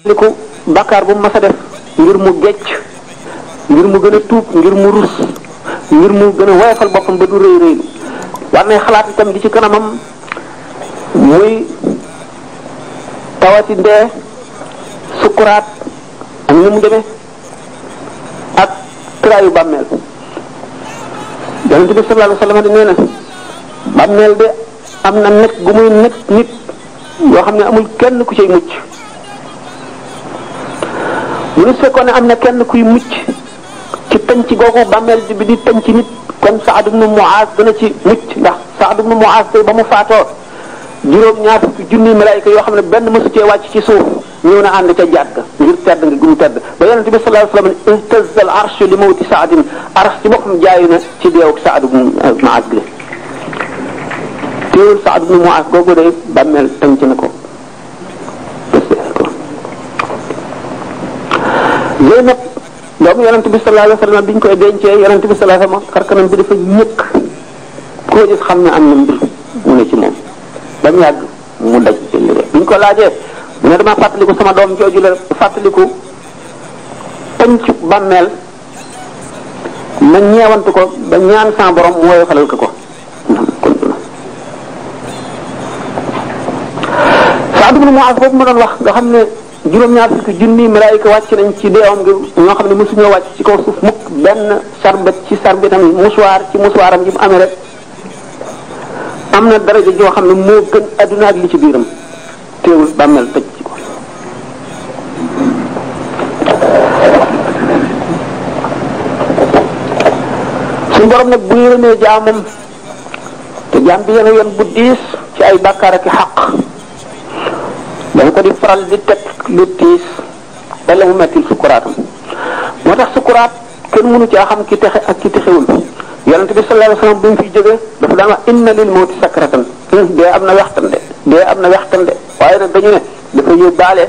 liku bàkkaar bu mas a def ngir mu gecc ngir mu gën a tuub ngir mu rus ngir mu gën a woyofal boppam ba du rëy rëy war nay xalaat itam di ci kanamam muy tawati ndee sukuraat ak ni mu demee ak tëraayu bàmmeel yonente bi sallallahu alayhi wasallam di nee na bàmmeel de am na nekk gu muy nekk nit yoo xam ne amul kenn ku cay mucc bu ñu fekkoon ne am na kenn kuy mucc ci tënc googu bàmmeel bi di tënc nit kon Saad ibn Muaz dana ci mucc ndax Saad ibn Muaz tey ba mu faatoo juróom-ñaar fukki junni malaayika yoo xam ne benn mësu cee wàcc ci suuf ñëw na ànd ca jàkk ngir tedd nga gu mu tedd ba yonente bi sallallahu alayhi wasallam ihtazza al arsh li mawti Saadin arsh ci boppam jaayu na ci deewuk Saad ibn Muaz bi teewul Saad ibn Muaz googu de bàmmeel tënc na ko Zeynab doomu yonente bi sallallahu alayhi wasallam biñ koy dencee yonente bi sallallahu alayhi wasallam xarkanam bi dafa ñëkk koo gis xam ne am na mbir mu ne ci moom ba mu yàgg mu daj biñ ko laajee mu ne dama fàttaliku sama doom jooju la fàttaliku tëncu bàmmeel ma ñeewantu ko ba ñaan sa borom mu woyo xalal ko Saad ibn Muaz boobu ma doon wax nga xam ne juróom-ñaar fukki junni malaayika wàcc nañ ci deewam gi ñoo xam ne mosuñoo wàcc ci kaw suuf mukk benn sarbet ci sarbetam musuwaar ci musuwaaram ji mu amee rek am na daraja joo xam ne moo gën adduna ak li ci biiram teewul bàmmeel tëj ci ko suñu borom nag bu yërëmee jaamam te jaam bi yéen a yoon bu diis ci ay bàkkaar ak i xaq danga ko di faral di teg lu tiis wala mu mettil sukkuraatam moo tax sukkuraat kenn mënu caa xam ki texe ak ki texewul yonente bi sallallahu alayhi wasallam bu ñu fiy jógee dafa daan wax inna lil mawti sakratan dee am na wextande dee am na wextande waaye nag dañu ne dafa yóbbaale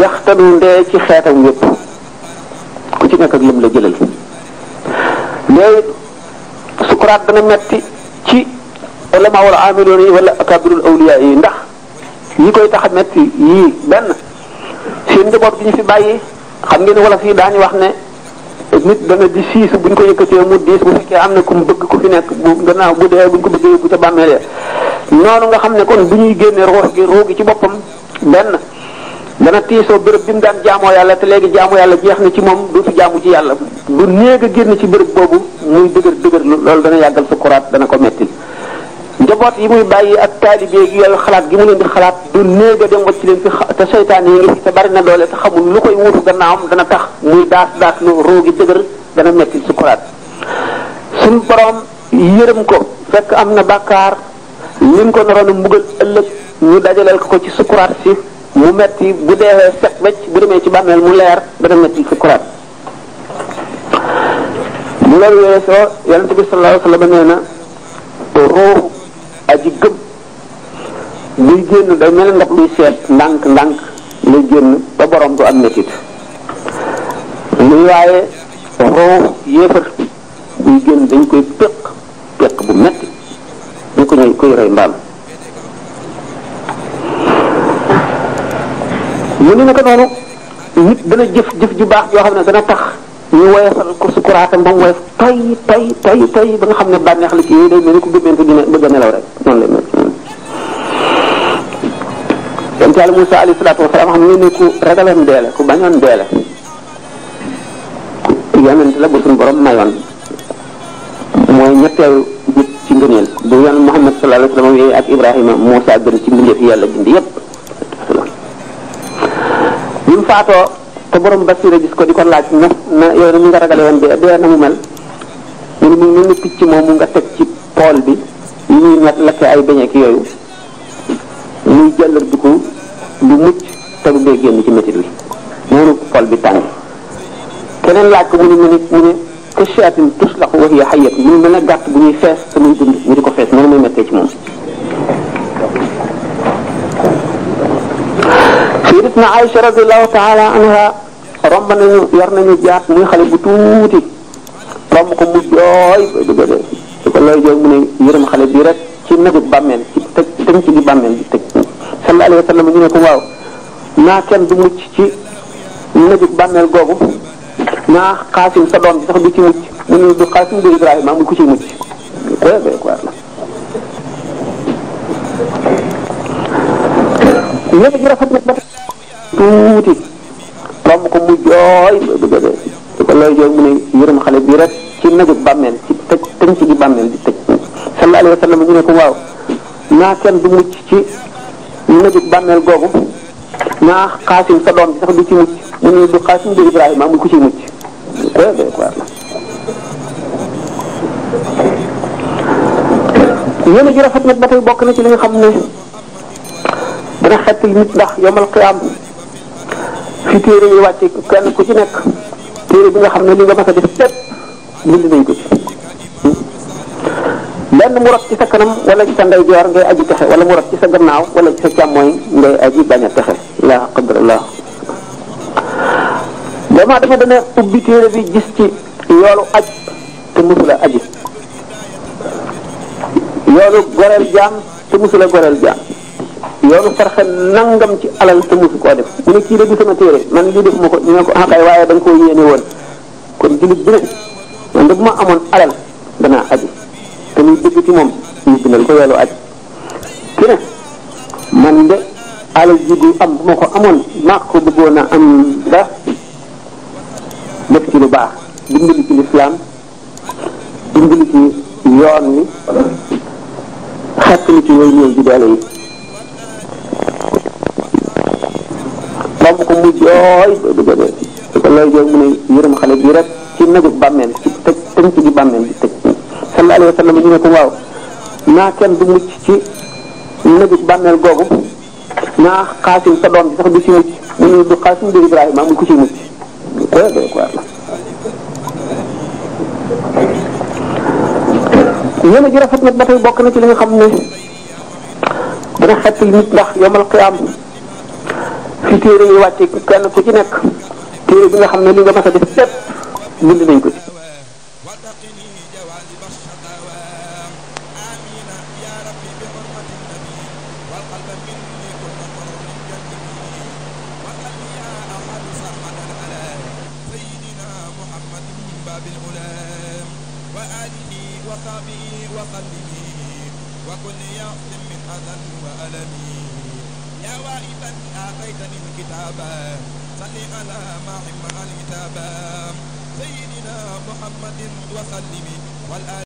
wextanu ndee ci xeetam yépp ku ci nekk ak lim la jëlal léegi sukkuraat dana metti ci ulama wala amiloon yi wala akabirul awliya yi ndax yi koy tax a metti yii benn seen njaboot bi ñu fi bàyyi xam ngeen wala fii daañu wax ne nit dana di siisu buñ ko yëkkatee mu diis bu fekkee am na ku mu bëgg ku fi nekk bu gannaaw bu dee buñ ko bëggee yóbbu ca bàmmeele noonu nga xam ne kon bu ñuy génnee ruux gi ci boppam benn dana tiisoo béréb bi mu daan jaamoo yàlla te léegi jaamoo yàlla jeex na ci moom du fi jaamu ci yàlla du néeg a génn ci béréb boobu muy dëgër loolu dana yàggal sukkuraat dana ko metti njaboot yi muy bàyyi ak taalibe gi yooyu xalaat gi mu leen di xalaat du néeg a dem wacc leen fi te seytaan yi ngi fi te bari na doole te xamul lu koy wuutu gannaawam dana tax muy daas lu roogi dëgër dana metti sukuraat suñ borom yërëm ko fekk am na bàkkaar lim ko naroon a mbugal ëllëg ñu dajaleel ko ci sukuraat si mu metti bu deewee set wecc bu demee ci bàmmeel mu leer dana metti sukuraat bu loolu weesoo yonente bi sallallahu alayhi wasallam nee na rooxu aji gëm luy génn day mel ndax luy seet ndànk luy génn ba borom du am mettit luy waaye rooxu yéefar buy génn dañ koy péq bu metti ñu ko ñuy koy rey mbaam mu ne naka noonu nit dana jëf ju baax yoo xam ne dana tax ñu woyofal ko sukuraatam ba mu woyof tay ba nga xam ne bànneex la ci yooyu day mel ni ku gëmmentu dina bëgg a nelaw rek noonu lay mel yonent Yàlla Musaa alayhi salaatu wasalaam xam ne ku ragaloon deele ku bañoon deele ku yonent la bu suñu borom mayoon mooy ñetteelu nit ci ngëneel bu yoon Muhammad sallallahu alayhi wasallam yooyu ak Ibrahima Musaa gën ci mbindeef yàlla bind yépp bi mu faatoo te borom basira gis ko di ko laaj na yow na mu nga ragale woon dee na mu mel mu ne mu mel ni picc moomu nga teg ci tool bi yi ñuy ñett lakke ay beñeek yooyu muy jëllar bi ko lu mucc te du dee génn ci métit wi noonu tool bi tàng keneen laaj ko mu ne ka shaatin tuslaqu wa hiya hayyatun mu mel ne gàtt bu ñuy fees te muy dund ñu di ko fees noonu muy mettee ci moom Sayyidatuna Aïcha radiyallahu ta'ala anha romb nañu yar nañu jaat muy xale bu tuuti romb ko mu jooy ba dëgg de ko looy jooy mu ne yërëm xale bi rek ci nagu bàmmeel ci tëj ci di bàmmeel di tëj sallallahu alayhi wa sallam ñu ne ko waaw naa kenn du mucc ci nagu bàmmeel googu naa xaasim sa doom bi sax du ci mucc mu ne du xaasim du Ibrahima amul ku ci mucc koy doy ko war la léegi ji rafet nag ba tuuti romb ko mu jooy di ko looy jooy mu ne yërëm xale bi rek ci nagu bàmmeel ci tëj ci di bàmmeel di tëj sallallahu alayhi wa sallam ñu ne ko waaw naa kenn du mucc ci nagu bàmmeel googu naa xaasim sa doom bi sax du ci mucc mu ne du xaasim du Ibrahima amul ku ci mucc koy doy ko war la yéen a ji rafet nag ba tey bokk na ci li nga xam ne dana xettal nit ndax yomal xiyaam fi téere yi wàcce kenn ku ci nekk téere bi nga xam ne li nga mas a def lépp bind nañ ko ci benn mu rot ci sa kanam wala ci sa ndeyjoor ngay aji texe wala mu rot ci sa gannaaw wala ci sa càmmooñ ngay aji bañ a texe la qadrallah dama dana ubbi téere bi gis ci yoolu aj te musula aji yoolu goreel jaam te musula goreel jaam yoonu sarxe nangam ci alal te musu koo def mu ne kii de du sama téere man lii def ma ko ñu ne ko xakay waaye da nga koo yéene woon kon jullit bi ne man de bu ma amoon alal danaa aji te muy dëgg ci moom ñu bindal ko yoolu aj ki ne man de alal ji du am bu ma ko amoon maa ko bëggoon a am da def ci lu baax dimbali ci lislaam dimbali ci yoon wi xettali ci way néew ji doole yi romb ko mu jooy di ko looy jooy mu ne yërëm xale bi rek ci nagu bàmmeel ci tëj ci di bàmmeel di tëj sallallahu alayhi wa sallam ñu ne ko waaw naa kenn du mucc ci nagu bàmmeel googu naa xaasim sa doom bi sax du ci mucc mu ne du xaasim du Ibrahima amul ku ci mucc koy doy ko war la yéen a ji rafet nag ba tey bokk na ci li nga xam ne dana xettal nit ndax yomal xiyaam fi téere yi wàcce kenn ku ci nekk téere bi nga xam ne li nga mas a def lépp bind nañ ko ci وكن يعصم من أذى وألمي يا واهبا آتيتني الكتاب صل على ما حمل الكتاب سيدنا محمد وسلم والآل